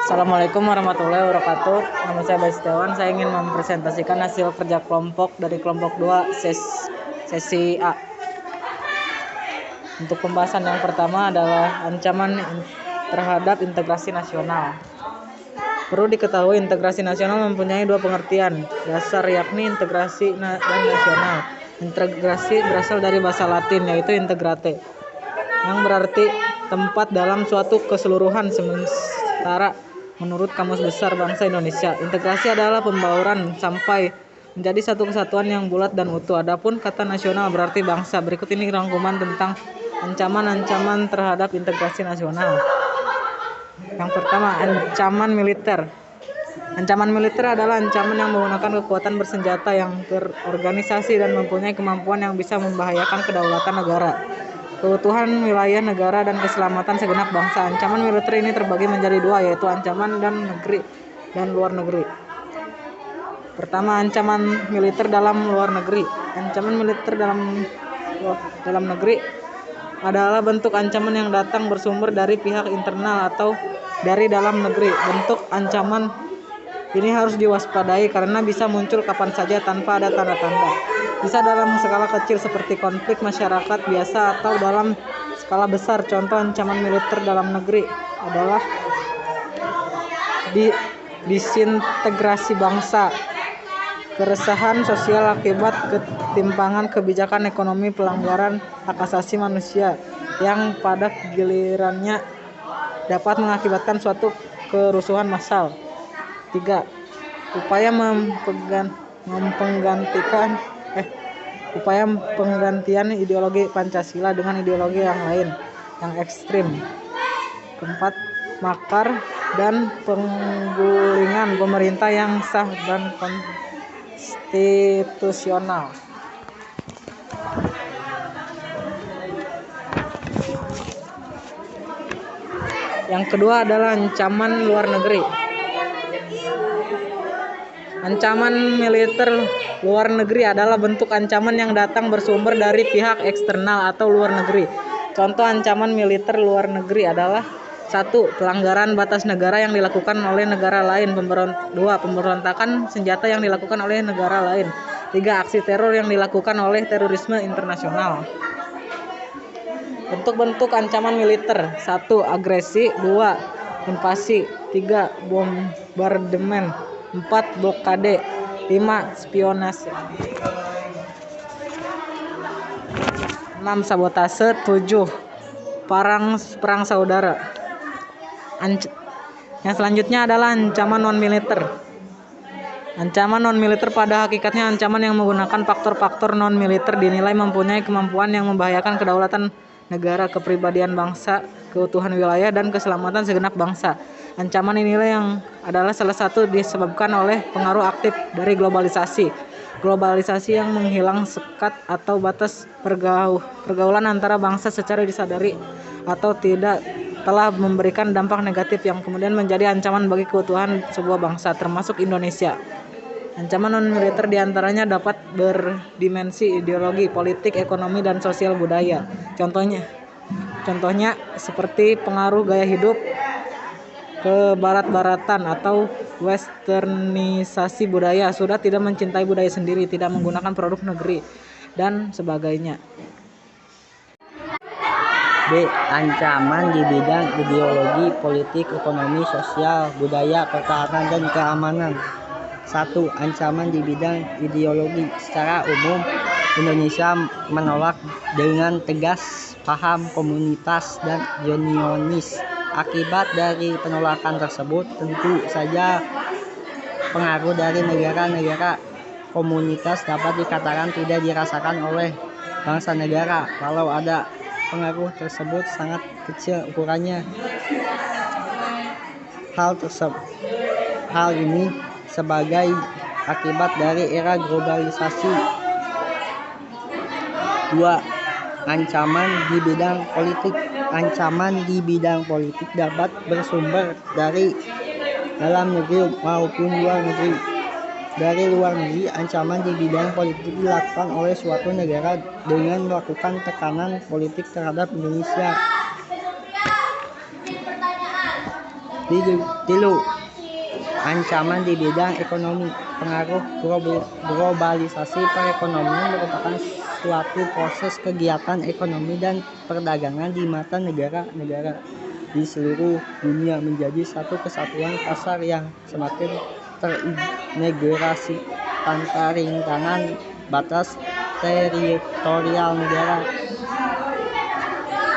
Assalamualaikum warahmatullahi wabarakatuh. Nama saya Bayu Setiawan. Saya ingin mempresentasikan hasil kerja kelompok dari kelompok 2 sesi A. Untuk pembahasan yang pertama adalah ancaman terhadap integrasi nasional. Perlu diketahui integrasi nasional mempunyai dua pengertian dasar, yakni integrasi dan nasional. Integrasi berasal dari bahasa Latin yaitu integrate, yang berarti tempat dalam suatu keseluruhan, sementara menurut Kamus Besar Bangsa Indonesia, integrasi adalah pembauran sampai menjadi satu kesatuan yang bulat dan utuh. Adapun kata nasional berarti bangsa. Berikut ini rangkuman tentang ancaman-ancaman terhadap integrasi nasional. Yang pertama, ancaman militer. Ancaman militer adalah ancaman yang menggunakan kekuatan bersenjata yang terorganisasi dan mempunyai kemampuan yang bisa membahayakan kedaulatan negara, keutuhan wilayah negara, dan keselamatan segenap bangsa. Ancaman militer ini terbagi menjadi dua, yaitu ancaman dan negeri dan luar negeri. Pertama, ancaman militer dalam luar negeri. Ancaman militer dalam negeri adalah bentuk ancaman yang datang bersumber dari pihak internal atau dari dalam negeri. Bentuk ancaman ini harus diwaspadai karena bisa muncul kapan saja tanpa ada tanda-tanda. Bisa dalam skala kecil seperti konflik masyarakat biasa atau dalam skala besar. Contoh ancaman militer dalam negeri adalah disintegrasi bangsa, keresahan sosial akibat ketimpangan kebijakan ekonomi, pelanggaran hak asasi manusia yang pada gilirannya dapat mengakibatkan suatu kerusuhan massal. 3. Upaya penggantian ideologi Pancasila dengan ideologi yang lain yang ekstrim. 4. Makar dan penggulingan pemerintah yang sah dan konstitusional. Yang kedua adalah ancaman luar negeri. Ancaman militer luar negeri adalah bentuk ancaman yang datang bersumber dari pihak eksternal atau luar negeri. Contoh ancaman militer luar negeri adalah 1. Pelanggaran batas negara yang dilakukan oleh negara lain. 2. Pemberontakan senjata yang dilakukan oleh negara lain. 3. Aksi teror yang dilakukan oleh terorisme internasional. Bentuk-bentuk ancaman militer: 1. Agresi. 2. Invasi. 3. Bombardemen. 4. Blokade. 5. Spionase. 6. Sabotase. 7. Perang saudara. Yang selanjutnya adalah ancaman non-militer. Ancaman non-militer pada hakikatnya ancaman yang menggunakan faktor-faktor non-militer dinilai mempunyai kemampuan yang membahayakan kedaulatan negara, kepribadian bangsa, keutuhan wilayah, dan keselamatan segenap bangsa. Ancaman inilah yang adalah salah satu disebabkan oleh pengaruh aktif dari globalisasi. Globalisasi yang menghilang sekat atau batas pergaulan antara bangsa secara disadari atau tidak telah memberikan dampak negatif yang kemudian menjadi ancaman bagi keutuhan sebuah bangsa, termasuk Indonesia. Ancaman non-militer diantaranya dapat berdimensi ideologi, politik, ekonomi, dan sosial budaya. Contohnya seperti pengaruh gaya hidup kebarat-baratan atau westernisasi budaya, sudah tidak mencintai budaya sendiri, tidak menggunakan produk negeri, dan sebagainya. B. Ancaman di bidang ideologi, politik, ekonomi, sosial, budaya, pertahanan, dan keamanan. 1. Ancaman di bidang ideologi. Secara umum, Indonesia menolak dengan tegas paham komunitas dan unionis. Akibat dari penolakan tersebut, tentu saja pengaruh dari negara-negara komunitas dapat dikatakan tidak dirasakan oleh bangsa negara. Kalau ada pengaruh tersebut sangat kecil ukurannya. Hal ini sebagai akibat dari era globalisasi. 2. Ancaman di bidang politik. Ancaman di bidang politik dapat bersumber dari dalam negeri maupun luar negeri. Dari luar negeri, ancaman di bidang politik dilakukan oleh suatu negara dengan melakukan tekanan politik terhadap Indonesia. Tilu, ancaman di bidang ekonomi. Pengaruh globalisasi perekonomian merupakan suatu proses kegiatan ekonomi dan perdagangan di mata negara-negara di seluruh dunia menjadi satu kesatuan pasar yang semakin terintegrasi tanpa rintangan batas teritorial negara.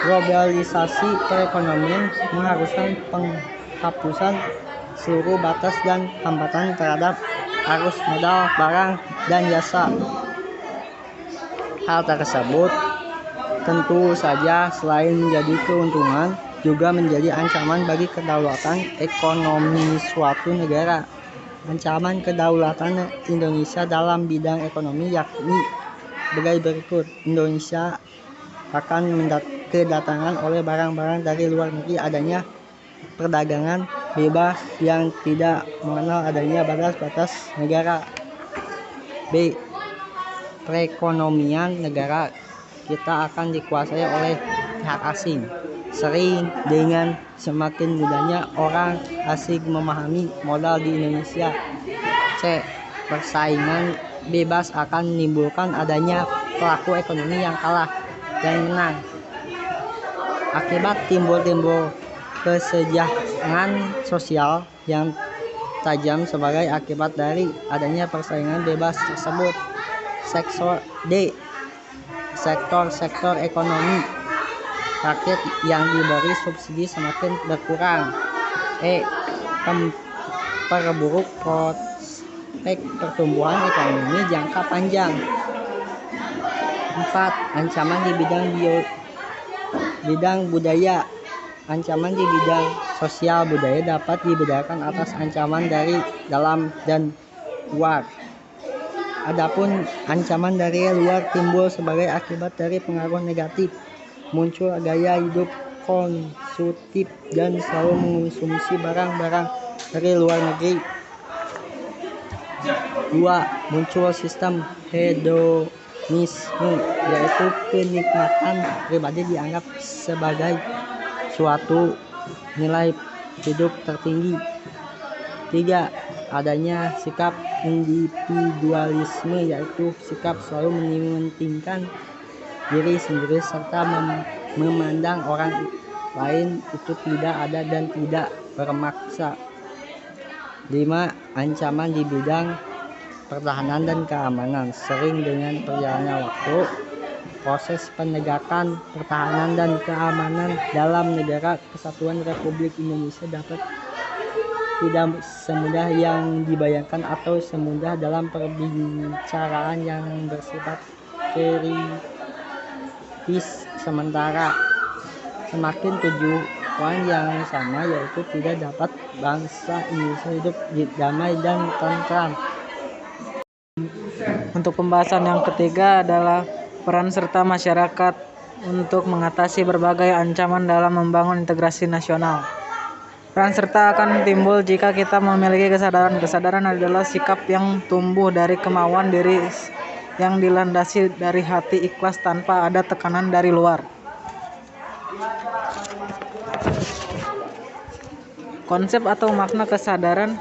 Globalisasi perekonomian mengharuskan penghapusan seluruh batas dan hambatan terhadap arus modal, barang, dan jasa. Hal tersebut tentu saja selain menjadi keuntungan, juga menjadi ancaman bagi kedaulatan ekonomi suatu negara. Ancaman kedaulatan Indonesia dalam bidang ekonomi yakni berikut. Indonesia akan kedatangan oleh barang-barang dari luar negeri, adanya perdagangan bebas yang tidak mengenal adanya batas-batas negara. B. Perekonomian negara kita akan dikuasai oleh pihak asing, sering dengan semakin mudahnya orang asing memahami modal di Indonesia. C. Persaingan bebas akan menimbulkan adanya pelaku ekonomi yang kalah dan menang. Akibat timbul kesenjangan sosial yang tajam sebagai akibat dari adanya persaingan bebas tersebut. Sektor ekonomi rakyat yang diberi subsidi semakin berkurang. E. Memperburuk prospek pertumbuhan ekonomi jangka panjang. 4. Ancaman di bidang budaya. Ancaman di bidang sosial budaya dapat dibedakan atas ancaman dari dalam dan luar. Adapun ancaman dari luar timbul sebagai akibat dari pengaruh negatif, muncul gaya hidup konsumtif dan selalu mengonsumsi barang-barang dari luar negeri. 2. Muncul sistem hedonisme, yaitu kenikmatan pribadi dianggap sebagai suatu nilai hidup tertinggi. 3. Adanya sikap individualisme, yaitu sikap selalu mementingkan diri sendiri serta memandang orang lain itu tidak ada dan tidak bermaksa. 5. Ancaman di bidang pertahanan dan keamanan. Sering dengan perjalannya waktu, proses penegakan pertahanan dan keamanan dalam negara Kesatuan Republik Indonesia dapat tidak semudah yang dibayangkan atau semudah dalam perbincangan yang bersifat kritis sementara. Semakin tujuan yang sama, yaitu tidak dapat bangsa Indonesia hidup damai dan tentram. Untuk pembahasan yang ketiga adalah peran serta masyarakat untuk mengatasi berbagai ancaman dalam membangun integrasi nasional. Peran serta akan timbul jika kita memiliki kesadaran. Kesadaran adalah sikap yang tumbuh dari kemauan diri yang dilandasi dari hati ikhlas tanpa ada tekanan dari luar. Konsep atau makna kesadaran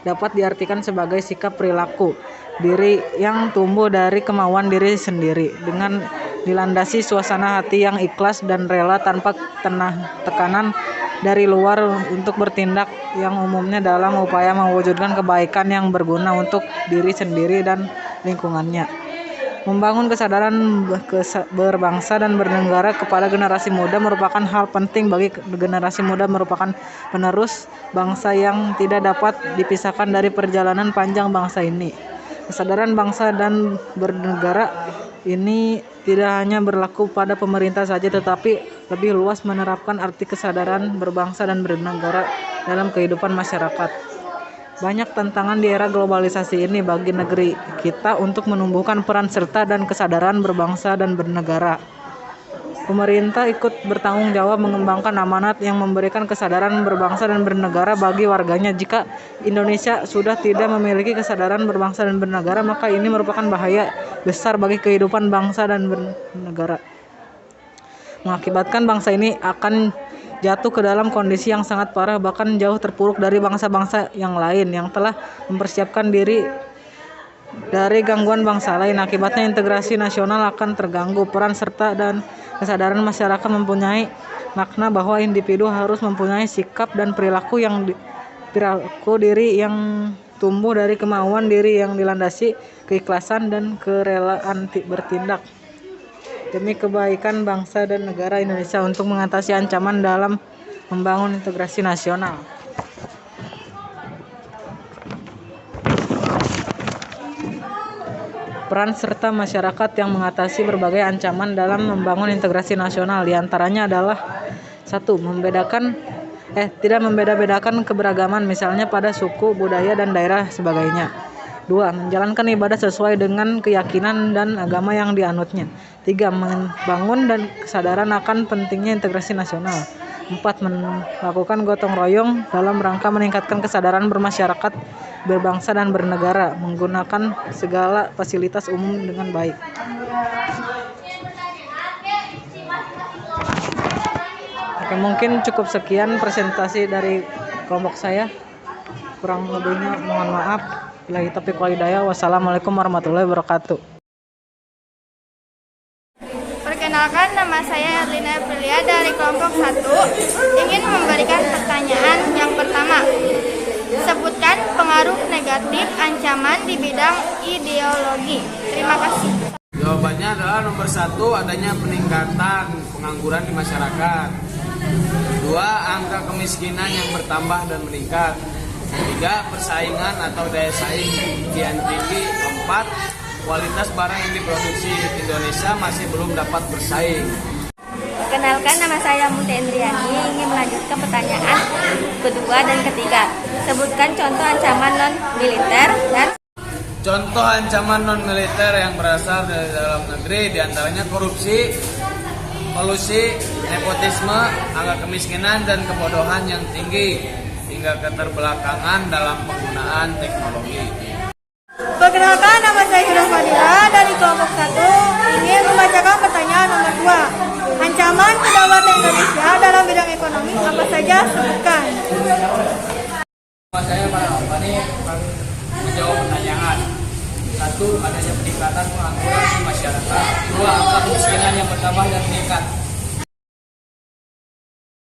dapat diartikan sebagai sikap perilaku diri yang tumbuh dari kemauan diri sendiri dengan dilandasi suasana hati yang ikhlas dan rela tanpa tekanan dari luar untuk bertindak yang umumnya dalam upaya mewujudkan kebaikan yang berguna untuk diri sendiri dan lingkungannya. Membangun kesadaran berbangsa dan bernegara kepada generasi muda merupakan hal penting bagi generasi muda merupakan penerus bangsa yang tidak dapat dipisahkan dari perjalanan panjang bangsa ini. Kesadaran bangsa dan bernegara ini tidak hanya berlaku pada pemerintah saja, tetapi lebih luas menerapkan arti kesadaran berbangsa dan bernegara dalam kehidupan masyarakat. Banyak tantangan di era globalisasi ini bagi negeri kita untuk menumbuhkan peran serta dan kesadaran berbangsa dan bernegara. Pemerintah ikut bertanggung jawab mengembangkan amanat yang memberikan kesadaran berbangsa dan bernegara bagi warganya. Jika Indonesia sudah tidak memiliki kesadaran berbangsa dan bernegara, maka ini merupakan bahaya besar bagi kehidupan bangsa dan bernegara. Mengakibatkan bangsa ini akan jatuh ke dalam kondisi yang sangat parah, bahkan jauh terpuruk dari bangsa-bangsa yang lain yang telah mempersiapkan diri dari gangguan bangsa lain. Akibatnya integrasi nasional akan terganggu. Peran serta dan kesadaran masyarakat mempunyai makna bahwa individu harus mempunyai sikap dan perilaku diri yang tumbuh dari kemauan diri yang dilandasi keikhlasan dan kerelaan bertindak demi kebaikan bangsa dan negara Indonesia untuk mengatasi ancaman dalam membangun integrasi nasional. Peran serta masyarakat yang mengatasi berbagai ancaman dalam membangun integrasi nasional diantaranya adalah 1. Tidak membeda-bedakan keberagaman, misalnya pada suku, budaya, dan daerah sebagainya. 2. Menjalankan ibadah sesuai dengan keyakinan dan agama yang dianutnya. 3. Membangun dan kesadaran akan pentingnya integrasi nasional. 4. Melakukan gotong royong dalam rangka meningkatkan kesadaran bermasyarakat, berbangsa, dan bernegara, menggunakan segala fasilitas umum dengan baik. Oke, mungkin cukup sekian presentasi dari kelompok saya. Kurang lebihnya mohon maaf. Billahi taufiq wal hidayah. Wassalamualaikum warahmatullahi wabarakatuh. Perkenalkan, nama saya Erlina Aprilia dari kelompok 1. Ingin memberikan pertanyaan yang pertama. Sebutkan pengaruh negatif ancaman di bidang ideologi. Terima kasih. Jawabannya adalah nomor 1, adanya peningkatan pengangguran di masyarakat. 2. Angka kemiskinan yang bertambah dan meningkat. 3. Persaingan atau daya saing kian tinggi. 4. Kualitas barang yang diproduksi Indonesia masih belum dapat bersaing. Perkenalkan, nama saya Muti Endriani. Ingin melanjutkan pertanyaan kedua dan ketiga. Sebutkan contoh ancaman non-militer dan Contoh ancaman non-militer yang berasal dari dalam negeri diantaranya korupsi, kolusi, nepotisme, angka kemiskinan, dan kebodohan yang tinggi, hingga keterbelakangan dalam penggunaan teknologi. Perkenalkan, nama saya Hira Fadila dari kelompok 1. Ingin membacakan pertanyaan nomor 2. Ancaman kedaulatan Indonesia dalam bidang ekonomi apa saja? Sebutkan. Nama saya Farahmani menjawab pertanyaan. 1. Adanya peningkatan pengangguran di masyarakat. 2. Angka kemiskinan yang bertambah dan meningkat.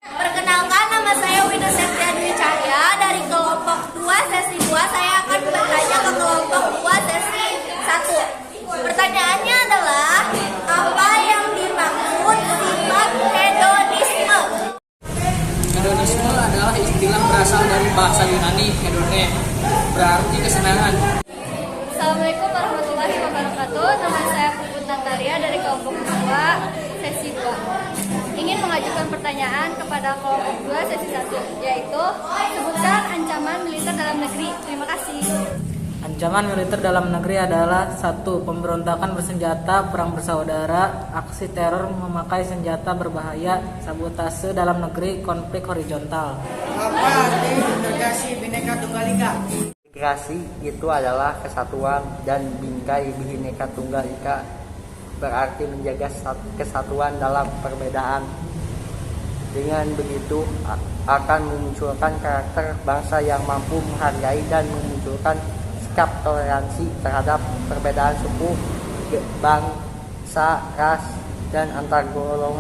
Perkenalkan, nama saya Wida Septia Dwi Cahya dari kelompok 2 sesi 2. Saya akan bertanya ke kelompok 2 sesi 1. Pertanyaannya adalah, apa yang dimaksud sifat hedonisme? Hedonisme adalah istilah berasal dari bahasa Yunani hedone, berarti kesenangan. Assalamualaikum warahmatullahi wabarakatuh. Nama saya Puput Natalia dari kelompok 2 sesi 2. Ingin mengajukan pertanyaan kepada kelompok 2 sesi 1, yaitu sebutkan ancaman militer dalam negeri. Terima kasih. Ancaman militer dalam negeri adalah 1. Pemberontakan bersenjata, perang bersaudara, aksi teror memakai senjata berbahaya, sabotase dalam negeri, konflik horizontal. Apa arti integrasi Bhinneka Tunggal Ika? Integrasi itu adalah kesatuan dan bingkai Bhinneka Tunggal Ika, berarti menjaga kesatuan dalam perbedaan. Dengan begitu akan memunculkan karakter bangsa yang mampu menghargai dan memunculkan sikap toleransi terhadap perbedaan suku, bangsa, ras, dan antar golongan.